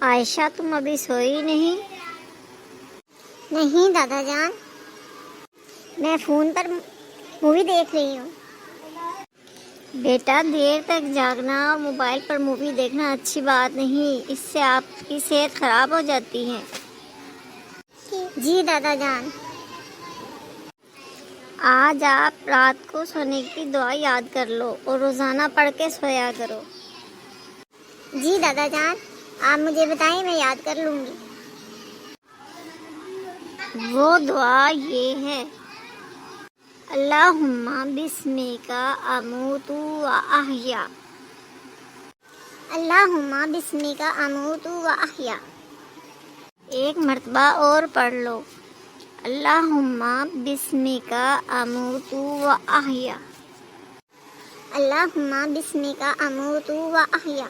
आयशा, तुम अभी सोई नहीं? नहीं दादा जान, मैं फ़ोन पर मूवी देख रही हूँ। बेटा, देर तक जागना और मोबाइल पर मूवी देखना अच्छी बात नहीं। इससे आपकी सेहत खराब हो जाती है। जी दादा जान। आज आप रात को सोने की दुआ याद कर लो और रोज़ाना पढ़ के सोया करो। जी दादा जान, आप मुझे बताएं, मैं याद कर लूँगी। वो दुआ ये है, अल्लाहुम्मा बिस्मिका अमूतु व अहया। अल्लाहुम्मा बिस्मिका अमूतु व अहया। एक मर्तबा और पढ़ लो, अल्लाहुम्मा बिस्मिका अमूतु व अहया। अल्लाहुम्मा बिस्मिका अमूतु व अहया।